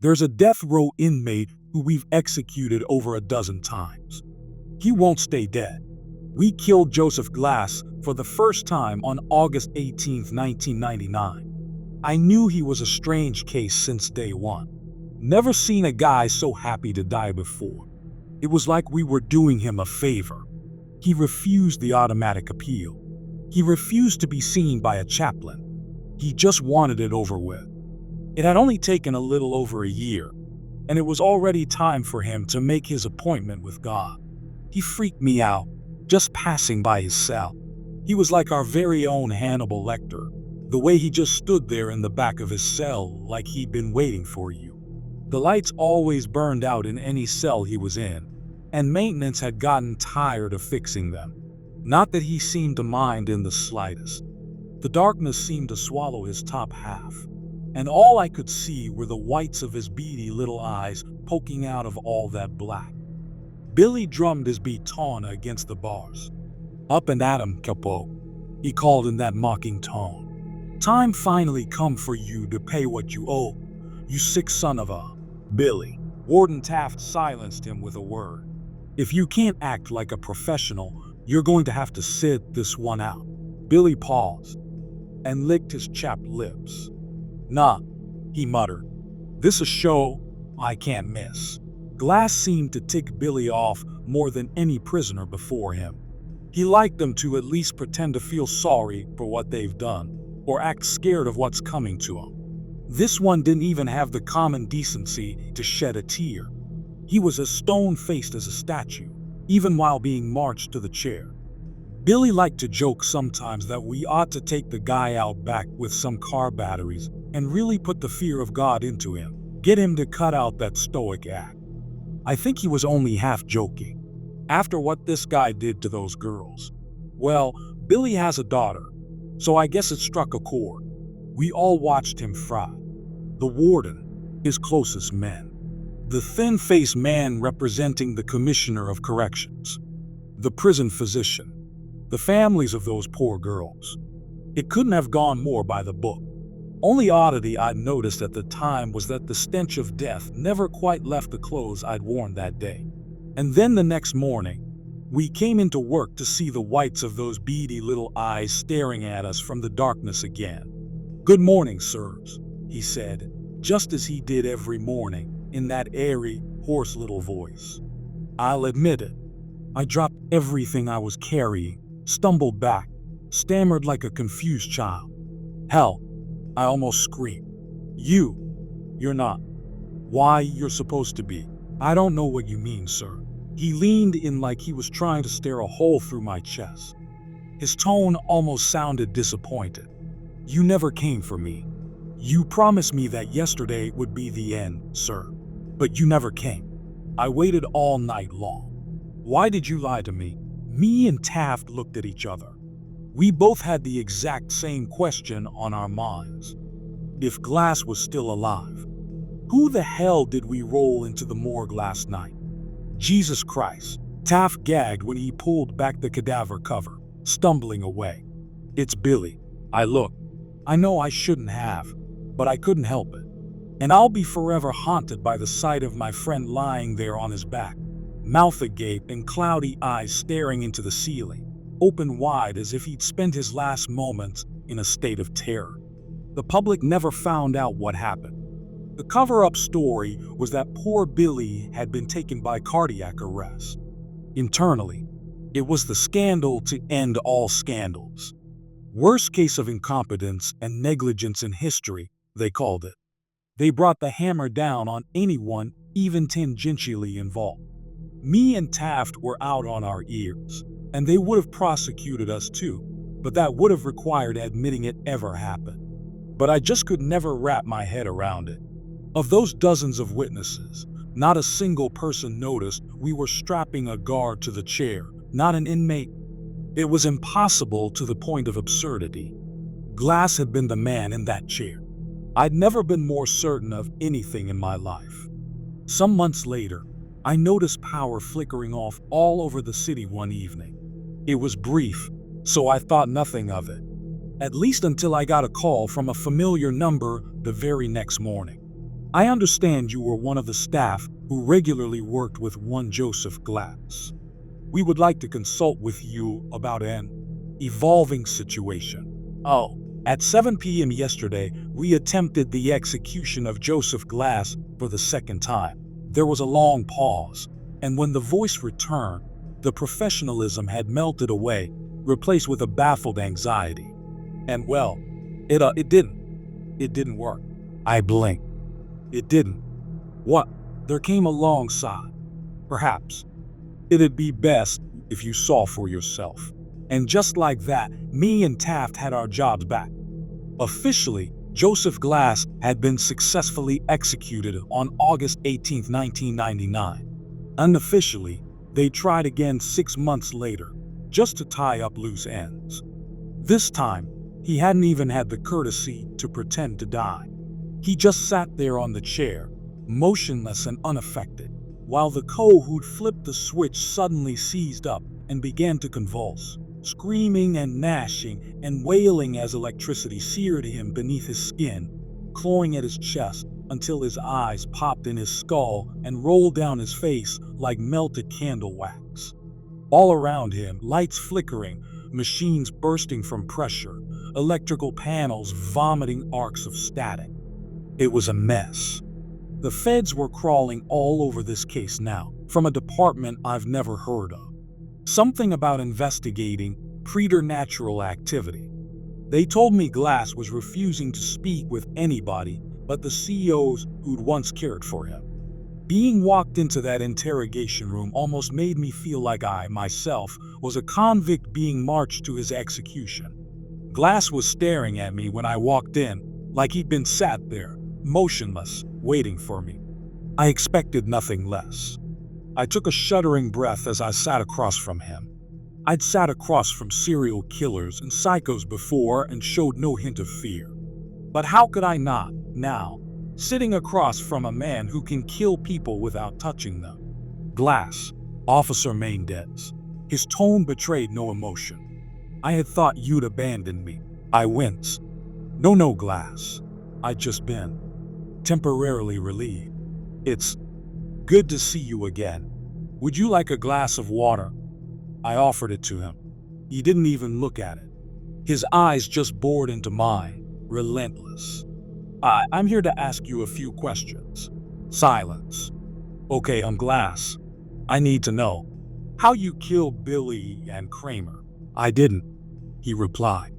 There's a death row inmate who we've executed over a dozen times. He won't stay dead. We killed Joseph Glass for the first time on August 18, 1999. I knew he was a strange case since day one. Never seen a guy so happy to die before. It was like we were doing him a favor. He refused the automatic appeal. He refused to be seen by a chaplain. He just wanted it over with. It had only taken a little over a year, and it was already time for him to make his appointment with God. He freaked me out, just passing by his cell. He was like our very own Hannibal Lecter, the way he just stood there in the back of his cell like he'd been waiting for you. The lights always burned out in any cell he was in, and maintenance had gotten tired of fixing them. Not that he seemed to mind in the slightest. The darkness seemed to swallow his top half, and all I could see were the whites of his beady little eyes poking out of all that black. Billy drummed his baton against the bars. "Up and at 'em, Capo," he called in that mocking tone. "Time finally come for you to pay what you owe, you sick son of a..." "Billy," Warden Taft silenced him with a word. "If you can't act like a professional, you're going to have to sit this one out." Billy paused and licked his chapped lips. "Nah," he muttered. "This a show I can't miss." Glass seemed to tick Billy off more than any prisoner before him. He liked them to at least pretend to feel sorry for what they've done, or act scared of what's coming to them. This one didn't even have the common decency to shed a tear. He was as stone-faced as a statue, even while being marched to the chair. Billy liked to joke sometimes that we ought to take the guy out back with some car batteries and really put the fear of God into him, get him to cut out that stoic act. I think he was only half joking. After what this guy did to those girls, well, Billy has a daughter, so I guess it struck a chord. We all watched him fry. The warden, his closest men, the thin-faced man representing the commissioner of corrections, the prison physician, the families of those poor girls. It couldn't have gone more by the book. Only oddity I'd noticed at the time was that the stench of death never quite left the clothes I'd worn that day. And then the next morning, we came into work to see the whites of those beady little eyes staring at us from the darkness again. "Good morning, sirs," he said, just as he did every morning, in that airy, hoarse little voice. I'll admit it. I dropped everything I was carrying, stumbled back, stammered like a confused child. Hell, I almost screamed. You're not. Why, you're supposed to be. I don't know what you mean, sir." He leaned in like he was trying to stare a hole through my chest. His tone almost sounded disappointed. "You never came for me. You promised me that yesterday would be the end, sir. But you never came. I waited all night long. Why did you lie to me?" Me and Taft looked at each other. We both had the exact same question on our minds. If Glass was still alive, who the hell did we roll into the morgue last night? Jesus Christ, Taft gagged when he pulled back the cadaver cover, stumbling away. "It's Billy." I looked. I know I shouldn't have, but I couldn't help it. And I'll be forever haunted by the sight of my friend lying there on his back, mouth agape and cloudy eyes staring into the ceiling, open wide as if he'd spent his last moments in a state of terror. The public never found out what happened. The cover-up story was that poor Billy had been taken by cardiac arrest. Internally, it was the scandal to end all scandals. Worst case of incompetence and negligence in history, they called it. They brought the hammer down on anyone even tangentially involved. Me and Taft were out on our ears, and they would have prosecuted us too, but that would have required admitting it ever happened. But I just could never wrap my head around it. Of those dozens of witnesses, not a single person noticed we were strapping a guard to the chair, not an inmate. It was impossible to the point of absurdity. Glass had been the man in that chair. I'd never been more certain of anything in my life. Some months later, I noticed power flickering off all over the city one evening. It was brief, so I thought nothing of it, at least until I got a call from a familiar number the very next morning. I understand you were one of the staff who regularly worked with one Joseph Glass. We would like to consult with you about an evolving situation. Oh, at 7 p.m. yesterday, we attempted the execution of Joseph Glass for the second time. There was a long pause, and when the voice returned, the professionalism had melted away, replaced with a baffled anxiety. And well, it didn't. It didn't work. I blinked. It didn't. What? There came a long sigh. Perhaps. It'd be best if you saw for yourself. And just like that, me and Taft had our jobs back. Officially, Joseph Glass had been successfully executed on August 18, 1999. Unofficially, they tried again 6 months later, just to tie up loose ends. This time, he hadn't even had the courtesy to pretend to die. He just sat there on the chair, motionless and unaffected, while the who'd flipped the switch suddenly seized up and began to convulse, screaming and gnashing and wailing as electricity seared him beneath his skin, clawing at his chest until his eyes popped in his skull and rolled down his face like melted candle wax. All around him, lights flickering, machines bursting from pressure, electrical panels vomiting arcs of static. It was a mess. The feds were crawling all over this case now, from a department I've never heard of. Something about investigating preternatural activity. They told me Glass was refusing to speak with anybody but the CEOs who'd once cared for him. Being walked into that interrogation room almost made me feel like I, myself, was a convict being marched to his execution. Glass was staring at me when I walked in, like he'd been sat there, motionless, waiting for me. I expected nothing less. I took a shuddering breath as I sat across from him. I'd sat across from serial killers and psychos before and showed no hint of fear. But how could I not, now, sitting across from a man who can kill people without touching them? Glass, Officer Mendez. His tone betrayed no emotion. I had thought you'd abandoned me. I winced. No, Glass. I'd just been temporarily relieved. It's good to see you again. Would you like a glass of water? I offered it to him. He didn't even look at it. His eyes just bored into mine, relentless. I'm here to ask you a few questions. Silence. Okay, I'm Glass. I need to know how you killed Billy and Kramer. I didn't, he replied.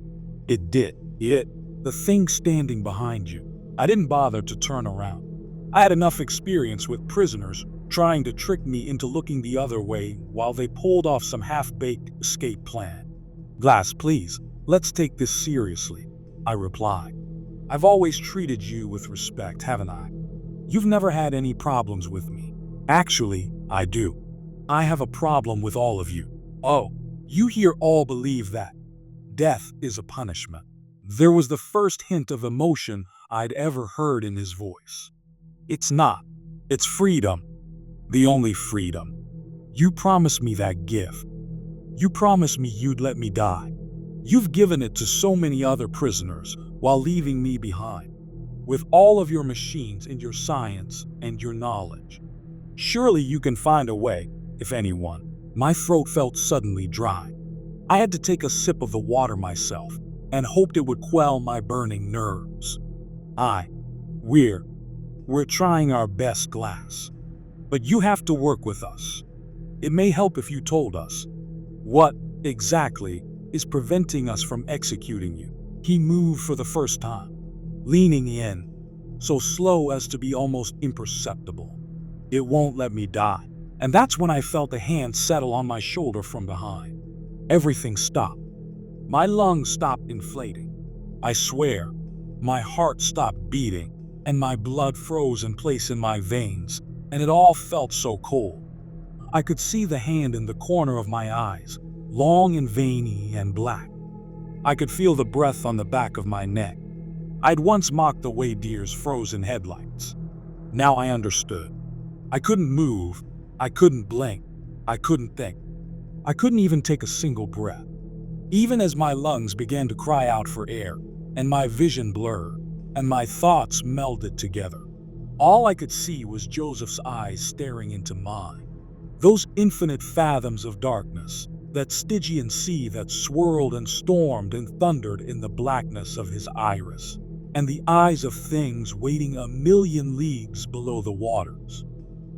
It did. The thing standing behind you. I didn't bother to turn around. I had enough experience with prisoners trying to trick me into looking the other way while they pulled off some half-baked escape plan. Glass, please, let's take this seriously, I replied. I've always treated you with respect, haven't I? You've never had any problems with me. Actually, I do. I have a problem with all of you. Oh, you here all believe that death is a punishment. There was the first hint of emotion I'd ever heard in his voice. It's not. It's freedom. The only freedom. You promised me that gift. You promised me you'd let me die. You've given it to so many other prisoners while leaving me behind, with all of your machines and your science and your knowledge. Surely you can find a way, if anyone. My throat felt suddenly dry. I had to take a sip of the water myself and hoped it would quell my burning nerves. We're trying our best, Glass. But you have to work with us. It may help if you told us what exactly is preventing us from executing you. He moved for the first time, leaning in, so slow as to be almost imperceptible. It won't let me die. And that's when I felt a hand settle on my shoulder from behind. Everything stopped. My lungs stopped inflating. I swear, my heart stopped beating, and my blood froze in place in my veins, and it all felt so cold. I could see the hand in the corner of my eyes, long and veiny and black. I could feel the breath on the back of my neck. I'd once mocked the way deers froze in headlights. Now I understood. I couldn't move. I couldn't blink. I couldn't think. I couldn't even take a single breath. Even as my lungs began to cry out for air, and my vision blurred, and my thoughts melded together. All I could see was Joseph's eyes staring into mine. Those infinite fathoms of darkness, that Stygian sea that swirled and stormed and thundered in the blackness of his iris, and the eyes of things waiting a million leagues below the waters.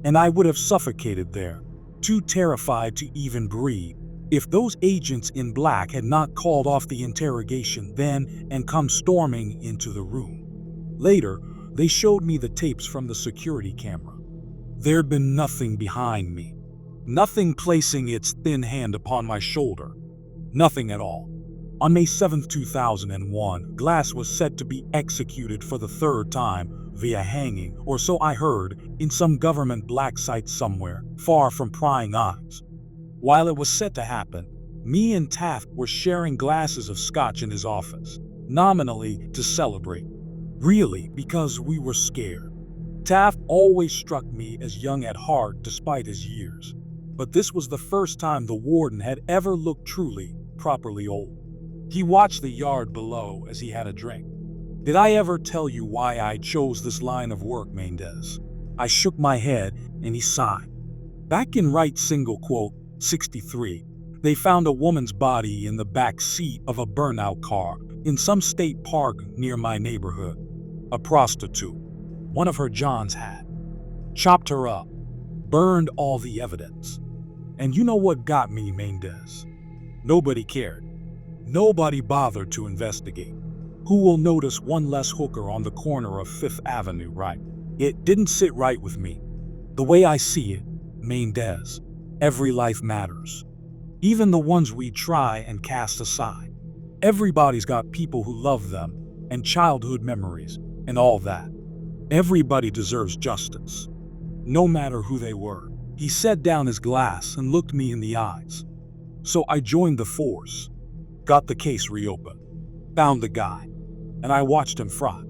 And I would have suffocated there, too terrified to even breathe, if those agents in black had not called off the interrogation then and come storming into the room. Later, they showed me the tapes from the security camera. There'd been nothing behind me. Nothing placing its thin hand upon my shoulder. Nothing at all. On May 7, 2001, Glass was set to be executed for the third time via hanging, or so I heard, in some government black site somewhere, far from prying eyes. While it was set to happen, me and Taft were sharing glasses of scotch in his office, nominally to celebrate. Really, because we were scared. Taft always struck me as young at heart despite his years, but this was the first time the warden had ever looked truly, properly old. He watched the yard below as he had a drink. "Did I ever tell you why I chose this line of work, Mendez?" I shook my head and he sighed. Back in Right Single Quote 63, they found a woman's body in the back seat of a burnout car in some state park near my neighborhood. A prostitute. One of her Johns had chopped her up, burned all the evidence. And you know what got me, Mendez? Nobody cared. Nobody bothered to investigate. Who will notice one less hooker on the corner of Fifth Avenue, right? It didn't sit right with me. The way I see it, Mendez, every life matters. Even the ones we try and cast aside. Everybody's got people who love them, and childhood memories, and all that. Everybody deserves justice, no matter who they were. He set down his glass and looked me in the eyes. So I joined the force, got the case reopened, found the guy, and I watched him fry.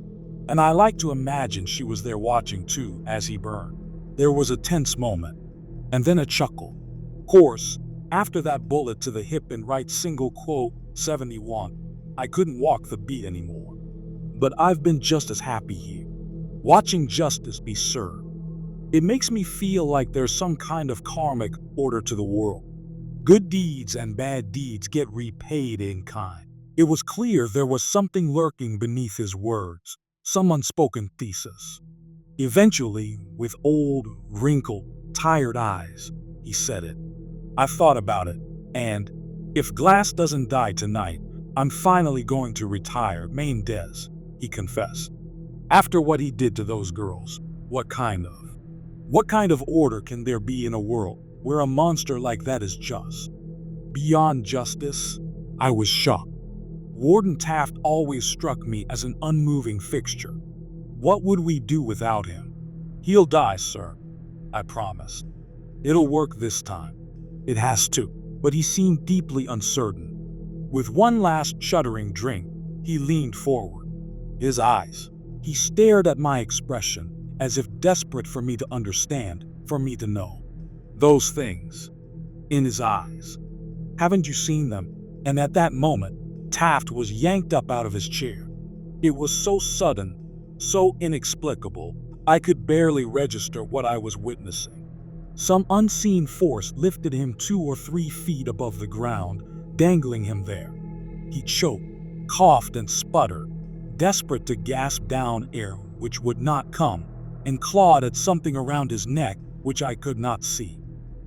And I like to imagine she was there watching too as he burned. There was a tense moment, and then a chuckle. Of course, after that bullet to the hip in Right Single Quote 71, I couldn't walk the beat anymore. But I've been just as happy here, watching justice be served. It makes me feel like there's some kind of karmic order to the world. Good deeds and bad deeds get repaid in kind. It was clear there was something lurking beneath his words, some unspoken thesis. Eventually, with old, wrinkled, tired eyes, he said it. I've thought about it, and if Glass doesn't die tonight, I'm finally going to retire, Mendez, he confessed. After what he did to those girls, what kind of order can there be in a world where a monster like that is just? Beyond justice? I was shocked. Warden Taft always struck me as an unmoving fixture. What would we do without him? He'll die, sir, I promised. It'll work this time. It has to. But he seemed deeply uncertain. With one last shuddering drink, he leaned forward. His eyes. He stared at my expression, as if desperate for me to understand, for me to know. Those things. In his eyes. Haven't you seen them? And at that moment, Taft was yanked up out of his chair. It was so sudden, so inexplicable, I could barely register what I was witnessing. Some unseen force lifted him 2 or 3 feet above the ground, dangling him there. He choked, coughed, and sputtered, desperate to gasp down air which would not come, and clawed at something around his neck which I could not see.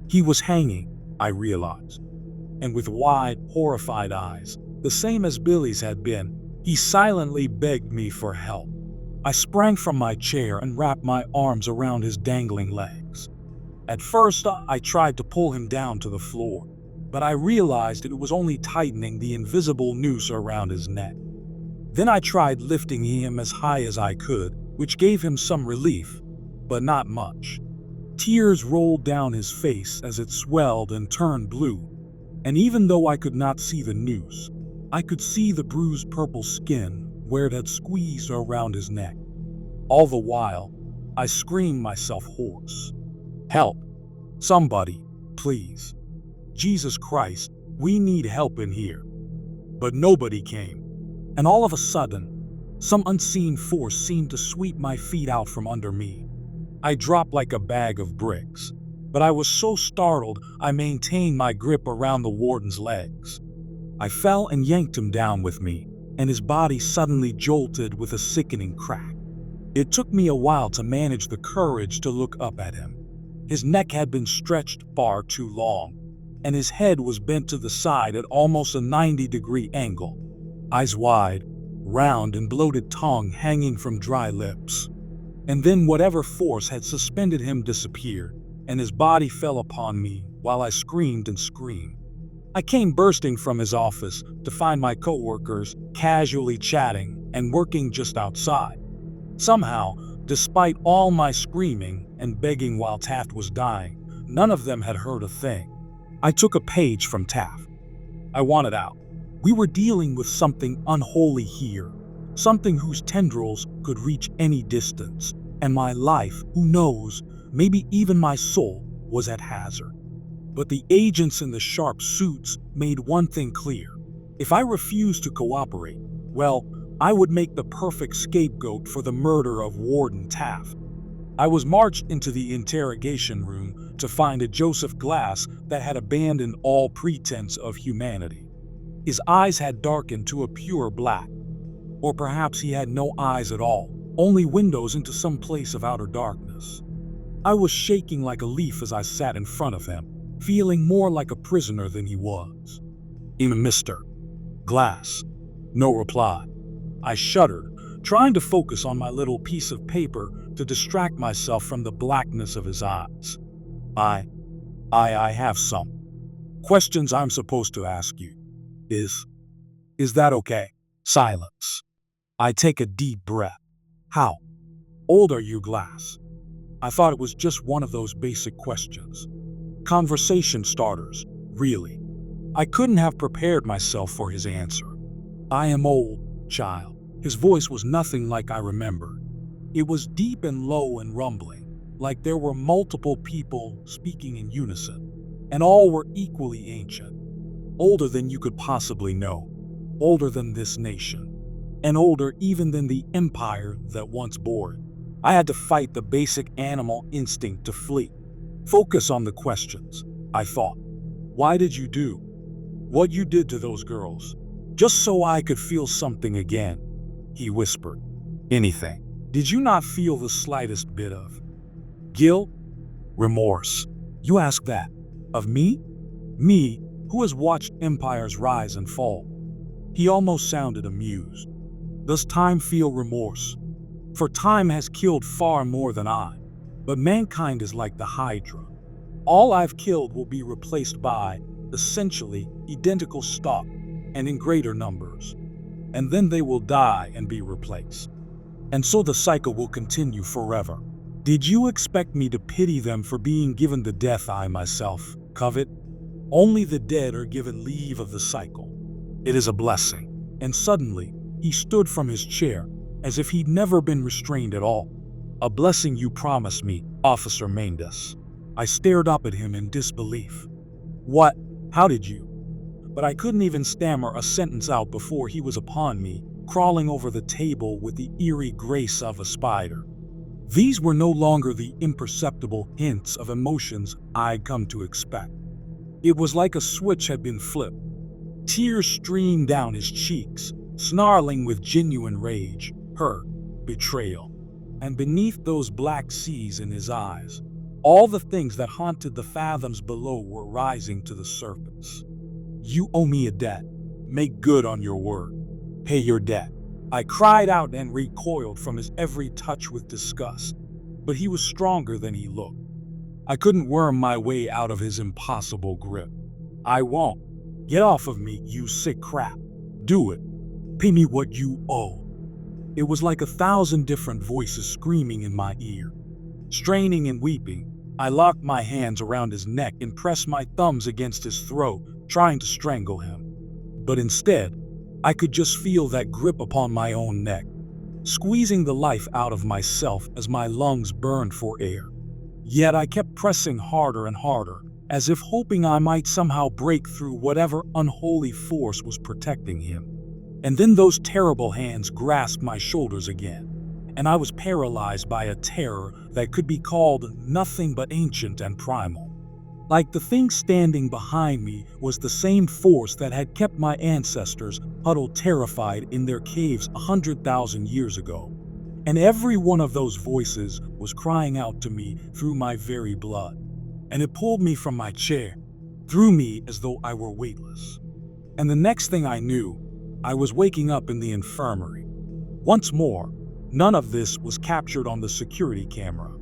He was hanging, I realized, and with wide, horrified eyes, the same as Billy's had been, he silently begged me for help. I sprang from my chair and wrapped my arms around his dangling legs. At first, I tried to pull him down to the floor, but I realized it was only tightening the invisible noose around his neck. Then I tried lifting him as high as I could, which gave him some relief, but not much. Tears rolled down his face as it swelled and turned blue, and even though I could not see the noose, I could see the bruised purple skin where it had squeezed around his neck. All the while, I screamed myself hoarse. Help! Somebody, please. Jesus Christ, we need help in here. But nobody came. And all of a sudden, some unseen force seemed to sweep my feet out from under me. I dropped like a bag of bricks. But I was so startled, I maintained my grip around the warden's legs. I fell and yanked him down with me, and his body suddenly jolted with a sickening crack. It took me a while to manage the courage to look up at him. His neck had been stretched far too long, and his head was bent to the side at almost a 90-degree angle. Eyes wide, round and bloated tongue hanging from dry lips. And then whatever force had suspended him disappeared, and his body fell upon me while I screamed and screamed. I came bursting from his office to find my coworkers casually chatting and working just outside. Somehow, despite all my screaming and begging while Taft was dying, none of them had heard a thing. I took a page from Taft. I wanted out. We were dealing with something unholy here, something whose tendrils could reach any distance, and my life, who knows, maybe even my soul, was at hazard. But the agents in the sharp suits made one thing clear. If I refused to cooperate, well, I would make the perfect scapegoat for the murder of Warden Taft. I was marched into the interrogation room to find a Joseph Glass that had abandoned all pretense of humanity. His eyes had darkened to a pure black. Or perhaps he had no eyes at all, only windows into some place of outer darkness. I was shaking like a leaf as I sat in front of him, feeling more like a prisoner than he was. Mr. Glass. No reply. I shuddered, trying to focus on my little piece of paper to distract myself from the blackness of his eyes. I have some questions I'm supposed to ask you. Is that okay? Silence. I take a deep breath. How old are you, Glass? I thought it was just one of those basic questions. Conversation starters, really. I couldn't have prepared myself for his answer. I am old, child. His voice was nothing like I remembered. It was deep and low and rumbling, like there were multiple people speaking in unison, and all were equally ancient. Older than you could possibly know, older than this nation, and older even than the empire that once bore it. I had to fight the basic animal instinct to flee. Focus on the questions, I thought. Why did you do what you did to those girls? Just so I could feel something again, he whispered. Anything. Did you not feel the slightest bit of guilt? Remorse? You ask that? Of me? Me, who has watched empires rise and fall. He almost sounded amused. Does time feel remorse? For time has killed far more than I. But mankind is like the Hydra. All I've killed will be replaced by, essentially, identical stock, and in greater numbers. And then they will die and be replaced. And so the cycle will continue forever. Did you expect me to pity them for being given the death I myself covet? Only the dead are given leave of the cycle. It is a blessing. And suddenly, he stood from his chair, as if he'd never been restrained at all. A blessing you promised me, Officer Mendes. I stared up at him in disbelief. What? How did you? But I couldn't even stammer a sentence out before he was upon me, crawling over the table with the eerie grace of a spider. These were no longer the imperceptible hints of emotions I'd come to expect. It was like a switch had been flipped. Tears streamed down his cheeks, snarling with genuine rage, hurt, betrayal. And beneath those black seas in his eyes, all the things that haunted the fathoms below were rising to the surface. You owe me a debt. Make good on your word. Pay your debt. I cried out and recoiled from his every touch with disgust, but he was stronger than he looked. I couldn't worm my way out of his impossible grip. I won't. Get off of me, you sick crap. Do it. Pay me what you owe. It was like 1,000 different voices screaming in my ear. Straining and weeping, I locked my hands around his neck and pressed my thumbs against his throat, trying to strangle him. But instead, I could just feel that grip upon my own neck, squeezing the life out of myself as my lungs burned for air. Yet I kept pressing harder and harder, as if hoping I might somehow break through whatever unholy force was protecting him. And then those terrible hands grasped my shoulders again, and I was paralyzed by a terror that could be called nothing but ancient and primal. Like the thing standing behind me was the same force that had kept my ancestors huddled terrified in their caves 100,000 years ago. And every one of those voices was crying out to me through my very blood. And it pulled me from my chair, threw me as though I were weightless. And the next thing I knew, I was waking up in the infirmary. Once more, none of this was captured on the security camera.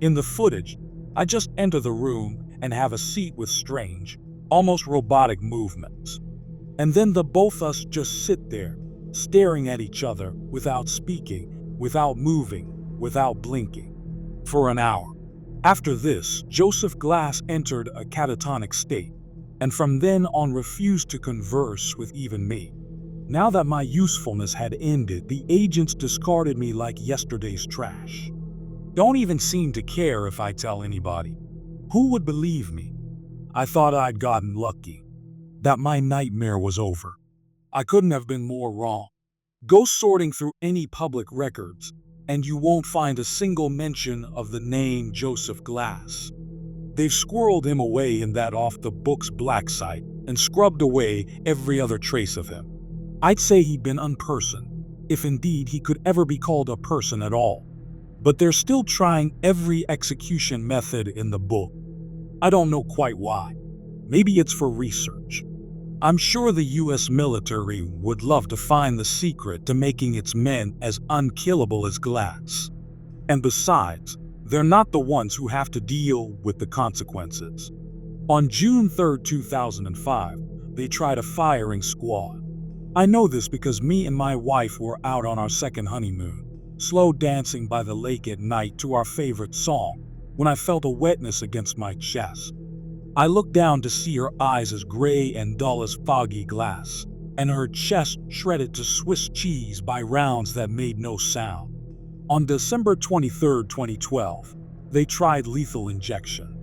In the footage, I just enter the room and have a seat with strange, almost robotic movements. And then the both us just sit there, staring at each other without speaking, without moving, without blinking, for an hour. After this, Joseph Glass entered a catatonic state, and from then on refused to converse with even me. Now that my usefulness had ended, the agents discarded me like yesterday's trash. Don't even seem to care if I tell anybody. Who would believe me? I thought I'd gotten lucky, that my nightmare was over. I couldn't have been more wrong. Go sorting through any public records, and you won't find a single mention of the name Joseph Glass. They've squirreled him away in that off-the-books black site and scrubbed away every other trace of him. I'd say he'd been unpersoned, if indeed he could ever be called a person at all. But they're still trying every execution method in the book. I don't know quite why. Maybe it's for research. I'm sure the US military would love to find the secret to making its men as unkillable as Glass. And besides, they're not the ones who have to deal with the consequences. On June 3, 2005, they tried a firing squad. I know this because me and my wife were out on our second honeymoon, slow dancing by the lake at night to our favorite song, when I felt a wetness against my chest. I looked down to see her eyes as gray and dull as foggy glass, and her chest shredded to Swiss cheese by rounds that made no sound. On December 23, 2012, they tried lethal injection.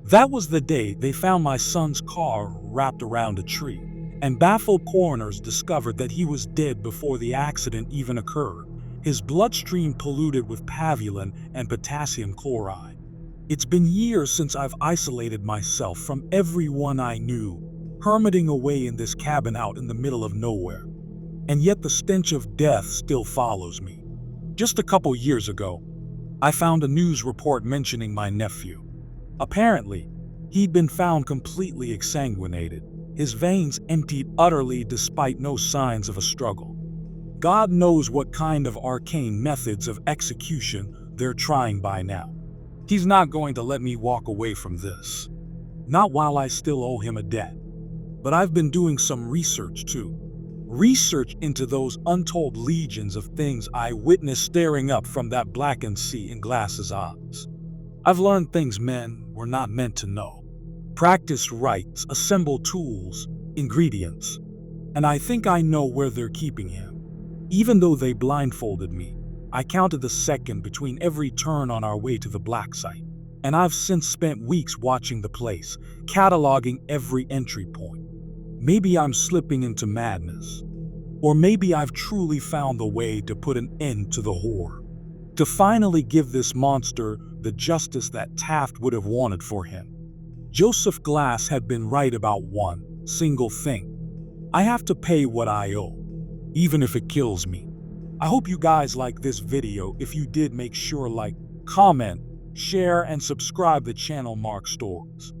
That was the day they found my son's car wrapped around a tree, and baffled coroners discovered that he was dead before the accident even occurred, his bloodstream polluted with pavulin and potassium chloride. It's been years since I've isolated myself from everyone I knew, hermiting away in this cabin out in the middle of nowhere. And yet the stench of death still follows me. Just a couple years ago, I found a news report mentioning my nephew. Apparently, he'd been found completely exsanguinated, his veins emptied utterly despite no signs of a struggle. God knows what kind of arcane methods of execution they're trying by now. He's not going to let me walk away from this. Not while I still owe him a debt. But I've been doing some research too. Research into those untold legions of things I witnessed staring up from that blackened sea in Glass's eyes. I've learned things men were not meant to know. Practiced rites, assembled tools, ingredients. And I think I know where they're keeping him. Even though they blindfolded me, I counted the second between every turn on our way to the black site. And I've since spent weeks watching the place, cataloging every entry point. Maybe I'm slipping into madness. Or maybe I've truly found the way to put an end to the horror. To finally give this monster the justice that Taft would have wanted for him. Joseph Glass had been right about one single thing. I have to pay what I owe, even if it kills me. I hope you guys like this video. If you did, make sure like, comment, share, and subscribe the channel Mark Stories.